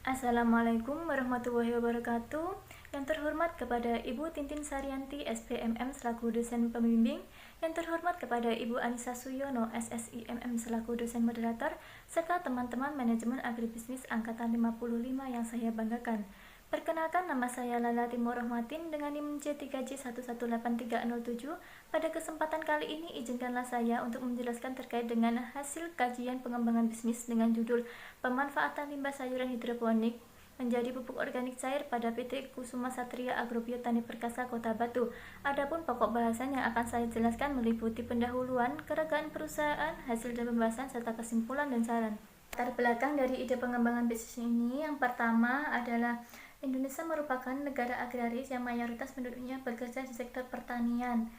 Assalamualaikum warahmatullahi wabarakatuh. Yang terhormat kepada Ibu Tintin Saryanti, SPMM selaku dosen pembimbing. Yang terhormat kepada Ibu Anissa Suyono, SSIMM selaku dosen moderator, serta teman-teman manajemen agribisnis angkatan 55 yang saya banggakan. Perkenalkan, nama saya Lala Timur Rahmatin dengan NIM C3J118307. Pada kesempatan kali ini, izinkanlah saya untuk menjelaskan terkait dengan hasil kajian pengembangan bisnis dengan judul Pemanfaatan Limbah Sayuran Hidroponik menjadi pupuk organik cair pada PT Kusuma Satria Agrobio Tani Perkasa Kota Batu. Adapun pokok bahasan yang akan saya jelaskan meliputi pendahuluan, keregaan perusahaan, hasil dan pembahasan, serta kesimpulan dan saran. Latar belakang dari ide pengembangan bisnis ini, yang pertama adalah Indonesia merupakan negara agraris yang mayoritas penduduknya bekerja di sektor pertanian.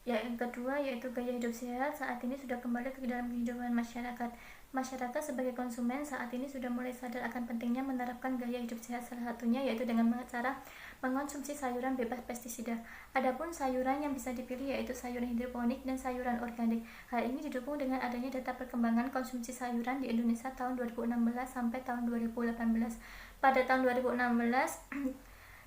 Yang kedua yaitu gaya hidup sehat saat ini sudah kembali ke dalam kehidupan masyarakat. Masyarakat sebagai konsumen saat ini sudah mulai sadar akan pentingnya menerapkan gaya hidup sehat, salah satunya yaitu dengan cara mengonsumsi sayuran bebas pestisida. Adapun sayuran yang bisa dipilih yaitu sayuran hidroponik dan sayuran organik. Hal ini didukung dengan adanya data perkembangan konsumsi sayuran di Indonesia tahun 2016 sampai tahun 2018. Pada tahun 2016,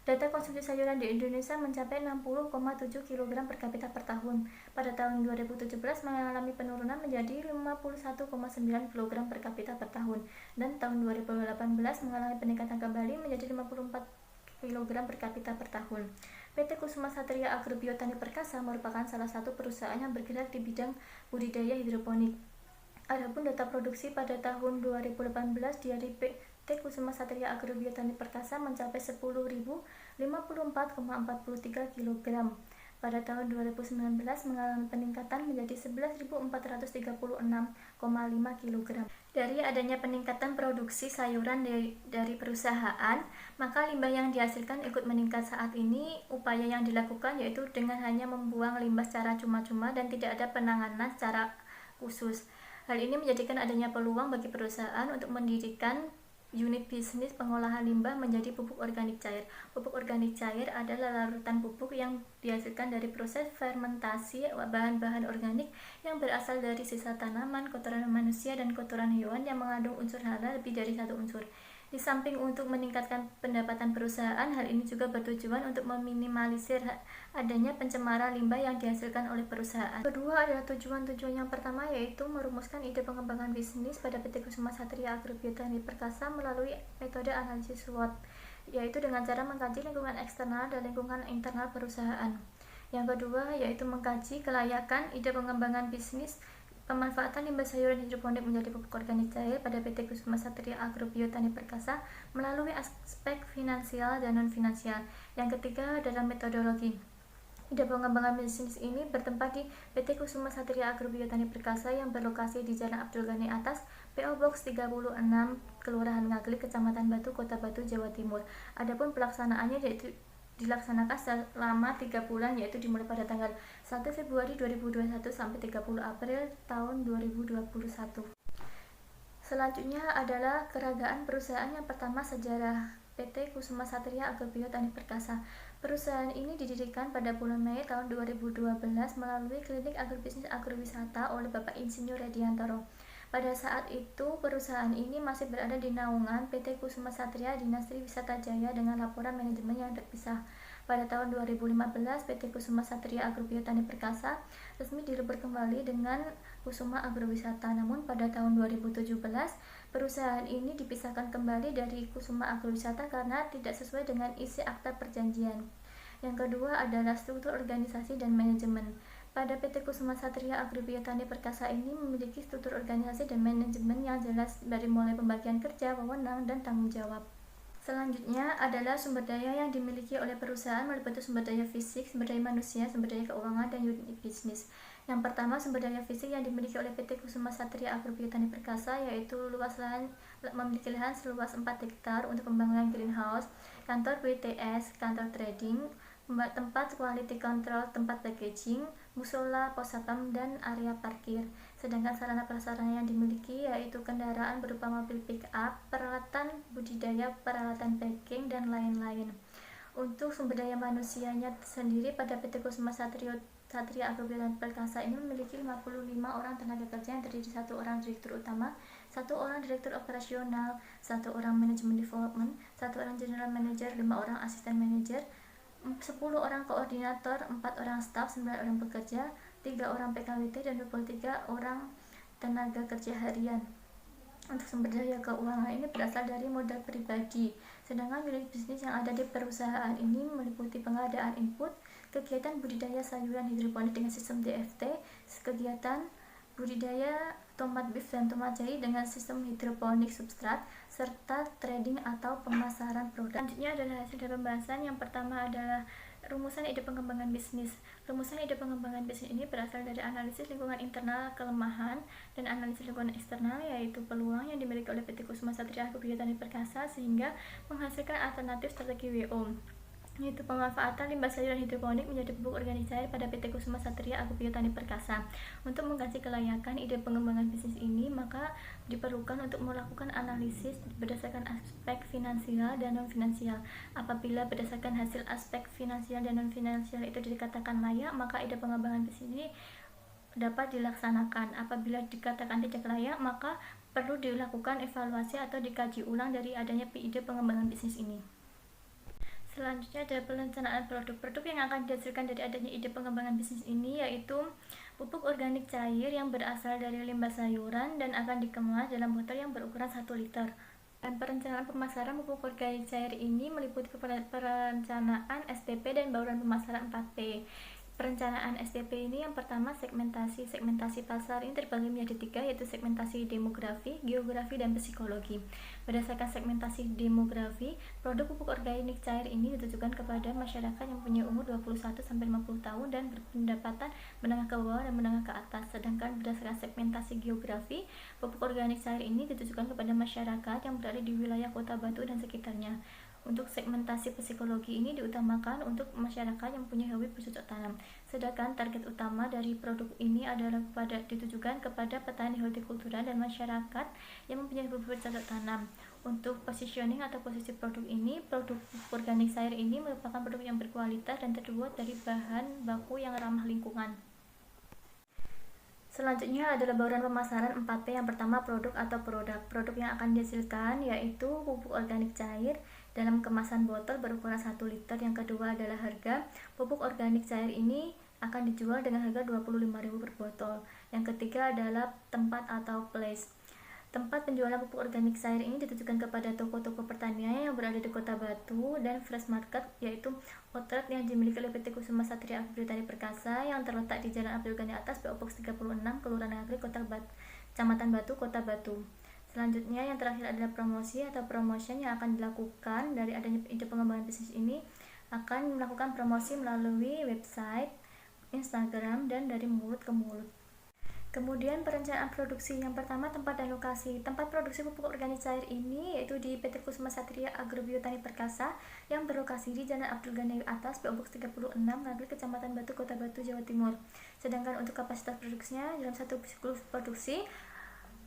data konsumsi sayuran di Indonesia mencapai 60,7 kg per kapita per tahun. Pada tahun 2017 mengalami penurunan menjadi 51,9 kg per kapita per tahun, dan tahun 2018 mengalami peningkatan kembali menjadi 54 kg per kapita per tahun. PT Kusuma Satria Agrobio Tani Perkasa merupakan salah satu perusahaan yang bergerak di bidang budidaya hidroponik. Adapun data produksi pada tahun 2018 dari PT Kusuma Satria Agrobio Tani Perkasa mencapai 10.054,43 kg. Pada tahun 2019 mengalami peningkatan menjadi 11.436,5 kg. Dari adanya peningkatan produksi sayuran dari perusahaan, maka limbah yang dihasilkan ikut meningkat. Saat ini upaya yang dilakukan yaitu dengan hanya membuang limbah secara cuma-cuma dan tidak ada penanganan secara khusus. Hal ini menjadikan adanya peluang bagi perusahaan untuk mendirikan unit bisnis pengolahan limbah menjadi pupuk organik cair. Pupuk organik cair adalah larutan pupuk yang dihasilkan dari proses fermentasi bahan-bahan organik yang berasal dari sisa tanaman, kotoran manusia, dan kotoran hewan yang mengandung unsur hara lebih dari satu unsur. Di samping untuk meningkatkan pendapatan perusahaan, hal ini juga bertujuan untuk meminimalisir adanya pencemaran limbah yang dihasilkan oleh perusahaan. Kedua adalah tujuan yang pertama yaitu merumuskan ide pengembangan bisnis pada PT Kusuma Satria Agrobio Tani Perkasa melalui metode analisis SWOT, yaitu dengan cara mengkaji lingkungan eksternal dan lingkungan internal perusahaan. Yang kedua yaitu mengkaji kelayakan ide pengembangan bisnis pemanfaatan limbah sayuran hidroponik menjadi pupuk organik cair pada PT Kusuma Satria Agrobio Tani Perkasa melalui aspek finansial dan non-finansial. Yang ketiga adalah metodologi. Ide pengembangan bisnis ini bertempat di PT Kusuma Satria Agrobio Tani Perkasa yang berlokasi di Jalan Abdul Ghani Atas, PO Box 36, Kelurahan Ngaglik, Kecamatan Batu, Kota Batu, Jawa Timur. Adapun pelaksanaannya yaitu dilaksanakan selama 3 bulan, yaitu dimulai pada tanggal 1 Februari 2021 sampai 30 April tahun 2021. Selanjutnya adalah keragaan perusahaan. Yang pertama, sejarah PT Kusuma Satria Agrobio Tani Perkasa. Perusahaan ini didirikan pada bulan Mei tahun 2012 melalui klinik agrobisnis agrowisata oleh Bapak Insinyur Rediantoro. Pada saat itu, perusahaan ini masih berada di naungan PT Kusuma Satria Dinasti Wisata Jaya dengan laporan manajemen yang terpisah. Pada tahun 2015, PT Kusuma Satria Agrobio Tani Perkasa resmi dilebur kembali dengan Kusuma Agrowisata. Namun pada tahun 2017, perusahaan ini dipisahkan kembali dari Kusuma Agrowisata karena tidak sesuai dengan isi akta perjanjian. Yang kedua adalah struktur organisasi dan manajemen. Pada PT Kusuma Satria Agrobio Tani Perkasa ini memiliki struktur organisasi dan manajemen yang jelas dari mulai pembagian kerja, wewenang, dan tanggung jawab. Selanjutnya adalah sumber daya yang dimiliki oleh perusahaan meliputi sumber daya fisik, sumber daya manusia, sumber daya keuangan, dan unit bisnis. Yang pertama, sumber daya fisik yang dimiliki oleh PT Kusuma Satria Agrobio Tani Perkasa yaitu memiliki lahan seluas 4 hektar untuk pembangunan greenhouse, kantor BTS, kantor trading, tempat quality control, tempat packaging, musola, pos satpam, dan area parkir. Sedangkan sarana prasarana yang dimiliki yaitu kendaraan berupa mobil pick up, peralatan budidaya, peralatan packing, dan lain-lain. Untuk sumber daya manusianya sendiri, pada PT Kusuma Satria Agrobio Tani Perkasa ini memiliki 55 orang tenaga kerja yang terdiri 1 orang direktur utama, 1 orang direktur operasional, 1 orang manajemen development, 1 orang general manager, 5 orang asisten manajer, 10 orang koordinator, 4 orang staf, 9 orang pekerja, 3 orang PKWT, dan 23 orang tenaga kerja harian. Untuk sumber daya keuangan ini berasal dari modal pribadi, sedangkan unit bisnis yang ada di perusahaan ini meliputi pengadaan input, kegiatan budidaya sayuran hidroponik dengan sistem DFT, kegiatan budidaya tomat beef dan tomat cherry dengan sistem hidroponik substrat, serta trading atau pemasaran produk. Selanjutnya adalah hasil dari pembahasan. Yang pertama adalah rumusan ide pengembangan bisnis. Rumusan ide pengembangan bisnis ini berasal dari analisis lingkungan internal kelemahan dan analisis lingkungan eksternal, yaitu peluang yang dimiliki oleh PT Kusuma Satria Agrobio Tani Perkasa sehingga menghasilkan alternatif strategi WO, yaitu pemanfaatan limbah sayuran hidroponik menjadi pupuk organik cair pada PT Kusuma Satria Agrobio Tani Perkasa. Untuk mengkaji kelayakan ide pengembangan bisnis ini, maka diperlukan untuk melakukan analisis berdasarkan aspek finansial dan non finansial. Apabila berdasarkan hasil aspek finansial dan non finansial itu dikatakan layak, maka ide pengembangan bisnis ini dapat dilaksanakan. Apabila dikatakan tidak layak, maka perlu dilakukan evaluasi atau dikaji ulang dari adanya ide pengembangan bisnis ini. Selanjutnya adalah perencanaan produk-produk yang akan dihasilkan dari adanya ide pengembangan bisnis ini, yaitu pupuk organik cair yang berasal dari limbah sayuran dan akan dikemas dalam botol yang berukuran 1 liter. Dan perencanaan pemasaran pupuk organik cair ini meliputi perencanaan STP dan bauran pemasaran 4P. Perencanaan STP ini yang pertama segmentasi pasar ini terbagi menjadi 3, yaitu segmentasi demografi, geografi, dan psikologi. Berdasarkan segmentasi demografi, produk pupuk organik cair ini ditujukan kepada masyarakat yang punya umur 21-50 tahun dan berpendapatan menengah ke bawah dan menengah ke atas. Sedangkan berdasarkan segmentasi geografi, pupuk organik cair ini ditujukan kepada masyarakat yang berada di wilayah Kota Batu dan sekitarnya. Untuk segmentasi psikologi ini diutamakan untuk masyarakat yang punya hobi bercocok tanam. Sedangkan target utama dari produk ini adalah ditujukan kepada petani hortikultura dan masyarakat yang mempunyai hobi bercocok tanam. Untuk positioning atau posisi produk ini, produk organik cair ini merupakan produk yang berkualitas dan terbuat dari bahan baku yang ramah lingkungan. Selanjutnya adalah bauran pemasaran 4P. Yang pertama produk atau produk. Produk yang akan dihasilkan yaitu pupuk organik cair dalam kemasan botol berukuran 1 liter. Yang kedua adalah harga. Pupuk organik cair ini akan dijual dengan harga 25.000 per botol. Yang ketiga adalah tempat atau place. Tempat penjualan pupuk organik cair ini ditujukan kepada toko-toko pertanian yang berada di Kota Batu dan fresh market, yaitu outlet yang dimiliki oleh PT Kusuma Satria Agrobio Tani Perkasa yang terletak di Jalan Abdul Ghani Atas, PO Box 36, Kelurahan Nagri, Kecamatan Batu, Kota Batu. Selanjutnya yang terakhir adalah promosi atau promotion yang akan dilakukan dari adanya ide pengembangan bisnis ini, akan melakukan promosi melalui website, Instagram, dan dari mulut ke mulut. Kemudian perencanaan produksi. Yang pertama tempat dan lokasi. Tempat produksi pupuk organik cair ini yaitu di PT Kusuma Satria Agrobio Tani Perkasa yang berlokasi di Jalan Abdul Ghani Atas, PO Box 36, Nagri, Kecamatan Batu, Kota Batu, Jawa Timur. Sedangkan untuk kapasitas produksinya dalam satu siklus produksi,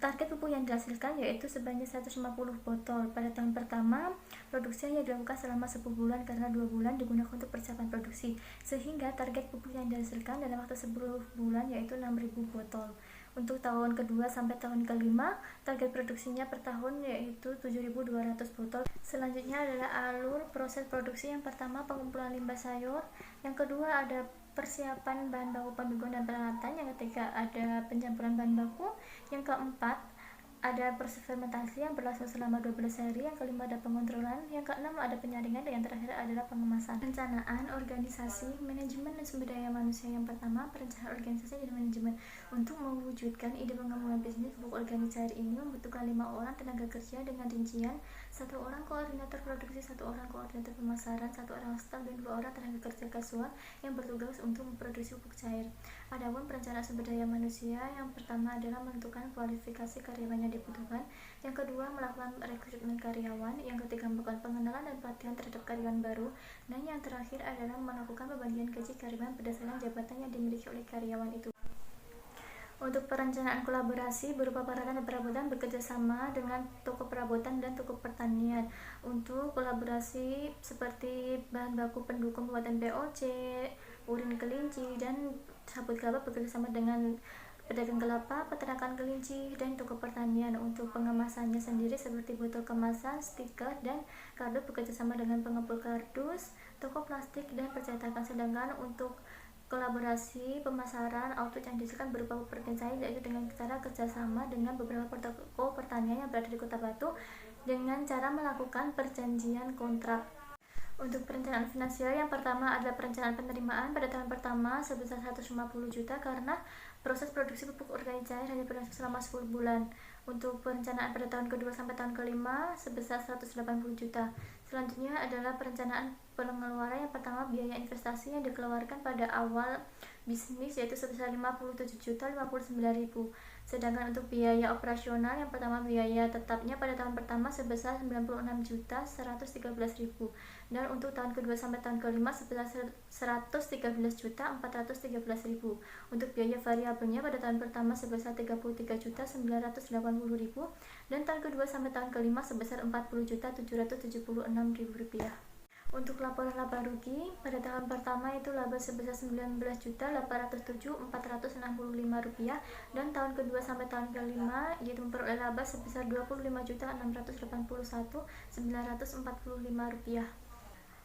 target pupuk yang dihasilkan yaitu sebanyak 150 botol. Pada tahun pertama, produksi hanya dilakukan selama 10 bulan karena 2 bulan digunakan untuk persiapan produksi, sehingga target pupuk yang dihasilkan dalam waktu 10 bulan yaitu 6.000 botol. Untuk tahun kedua sampai tahun kelima, target produksinya per tahun yaitu 7.200 botol. Selanjutnya adalah alur proses produksi. Yang pertama pengumpulan limbah sayur, yang kedua ada persiapan bahan baku pembeguan dan peralatan, yang ketiga ada pencampuran bahan baku, yang keempat ada proses fermentasi yang berlangsung selama 12 hari, yang kelima ada pengontrolan, yang keenam ada penyaringan, dan yang terakhir adalah pengemasan. Perencanaan organisasi, manajemen, dan sumber daya manusia. Yang pertama perencanaan organisasi dan manajemen. Untuk mewujudkan ide pengembangan bisnis pupuk organik cair ini membutuhkan 5 orang tenaga kerja dengan rincian 1 orang koordinator produksi, 1 orang koordinator pemasaran, 1 orang staf, dan 2 orang tenaga kerja kasual yang bertugas untuk memproduksi pupuk cair. Adapun perencanaan sumber daya manusia, yang pertama adalah menentukan kualifikasi karyawan yang dibutuhkan, yang kedua melakukan rekrutmen karyawan, yang ketiga melakukan pengenalan dan pelatihan terhadap karyawan baru, dan yang terakhir adalah melakukan pembagian gaji karyawan berdasarkan jabatan yang dimiliki oleh karyawan itu. Untuk perencanaan kolaborasi berupa peralatan dan perabotan bekerja sama dengan toko perabotan dan toko pertanian. Untuk kolaborasi seperti bahan baku pendukung pembuatan POC, urin kelinci, dan sabut kelapa bekerja sama dengan pedagang kelapa, peternakan kelinci, dan toko pertanian. Untuk pengemasannya sendiri seperti botol kemasan, stiker, dan kardus bekerjasama dengan pengepul kardus, toko plastik, dan percetakan. Sedangkan untuk kolaborasi pemasaran output yang dihasilkan berupa pupuk cair, yaitu dengan cara kerjasama dengan beberapa toko pertanian yang berada di Kota Batu dengan cara melakukan perjanjian kontrak. Untuk perencanaan finansial, yang pertama adalah perencanaan penerimaan pada tahun pertama sebesar 150 juta karena proses produksi pupuk organik cair hanya berlangsung selama 10 bulan. Untuk perencanaan pada tahun kedua sampai tahun kelima sebesar 180 juta. Selanjutnya adalah perencanaan pengeluaran. Yang pertama, biaya investasi yang dikeluarkan pada awal bisnis yaitu sebesar 57.059.000. Sedangkan untuk biaya operasional, yang pertama biaya tetapnya pada tahun pertama sebesar 96.113.000 dan untuk tahun kedua sampai tahun kelima sebesar 113.413.000. Untuk biaya variabelnya pada tahun pertama sebesar 33.980.000 dan tahun kedua sampai tahun kelima sebesar 40.776.000 rupiah. Untuk laporan laba rugi pada tahun pertama itu laba sebesar 19.807.465 rupiah dan tahun kedua sampai tahun kelima yaitu memperoleh laba sebesar 25.681.945 rupiah.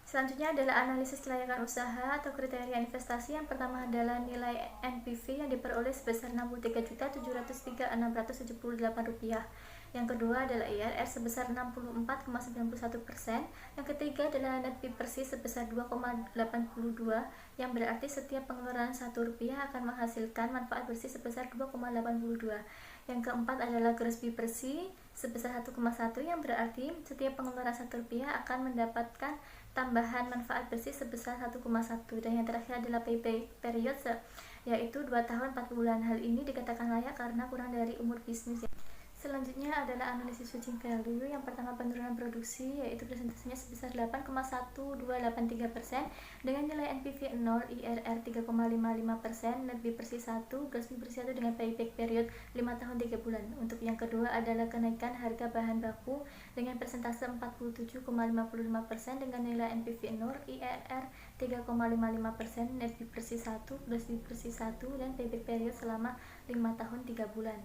Selanjutnya adalah analisis kelayakan usaha atau kriteria investasi. Yang pertama adalah nilai NPV yang diperoleh sebesar 63.703.678 rupiah. Yang kedua adalah IRR sebesar 64,91%. Yang ketiga adalah net P per share sebesar 2,82 yang berarti setiap pengeluaran Rp1 akan menghasilkan manfaat bersih sebesar 2,82. Yang keempat adalah gross P per share sebesar 1,1 yang berarti setiap pengeluaran Rp1 akan mendapatkan tambahan manfaat bersih sebesar 1,1. Dan yang terakhir adalah payback period yaitu 2 tahun 4 bulan. Hal ini dikatakan layak karena kurang dari umur bisnis. Selanjutnya adalah analisis switching value. Yang pertama penurunan produksi yaitu presentasinya sebesar 8,1283% dengan nilai NPV 0, IRR 3,55%, net B per share 1, gross B per share 1 dengan payback period 5 tahun 3 bulan. Untuk yang kedua adalah kenaikan harga bahan baku dengan persentase 47,55% dengan nilai NPV 0, IRR 3,55%, net B per share 1, gross B per share 1 dan payback period selama 5 tahun 3 bulan.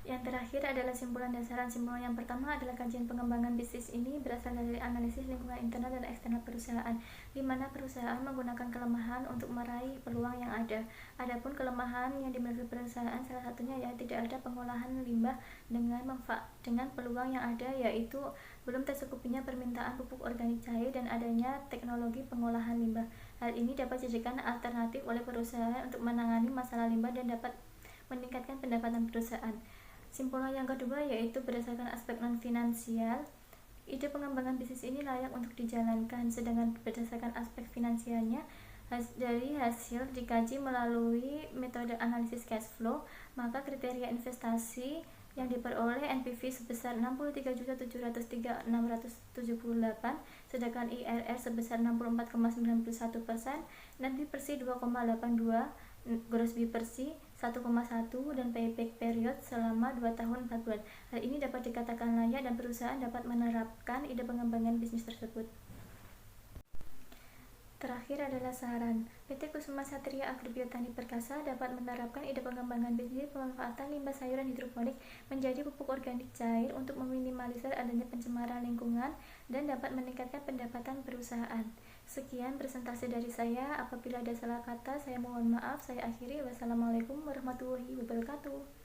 Yang terakhir adalah simpulan dasaran. Simpulan yang pertama adalah kajian pengembangan bisnis ini berasal dari analisis lingkungan internal dan eksternal perusahaan, di mana perusahaan menggunakan kelemahan untuk meraih peluang yang ada. Adapun kelemahan yang dimiliki perusahaan salah satunya ya tidak ada pengolahan limbah dengan peluang yang ada yaitu belum tercukupinya permintaan pupuk organik cair dan adanya teknologi pengolahan limbah. Hal ini dapat dijadikan alternatif oleh perusahaan untuk menangani masalah limbah dan dapat meningkatkan pendapatan perusahaan. Simpulan yang kedua yaitu berdasarkan aspek non-finansial, ide pengembangan bisnis ini layak untuk dijalankan, sedangkan berdasarkan aspek finansialnya dari hasil dikaji melalui metode analisis cash flow, maka kriteria investasi yang diperoleh NPV sebesar 63.703.678, sedangkan IRR sebesar 64,91%, net B per share 2,82, gross B per share 1,1 dan payback period selama 2 tahun 4 bulan. Hal ini dapat dikatakan layak dan perusahaan dapat menerapkan ide pengembangan bisnis tersebut. Terakhir adalah saran. PT Kusuma Satria Agrobiotani Perkasa dapat menerapkan ide pengembangan bisnis pemanfaatan limbah sayuran hidroponik menjadi pupuk organik cair untuk meminimalisir adanya pencemaran lingkungan dan dapat meningkatkan pendapatan perusahaan. Sekian presentasi dari saya. Apabila ada salah kata, saya mohon maaf. Saya akhiri. Wassalamualaikum warahmatullahi wabarakatuh.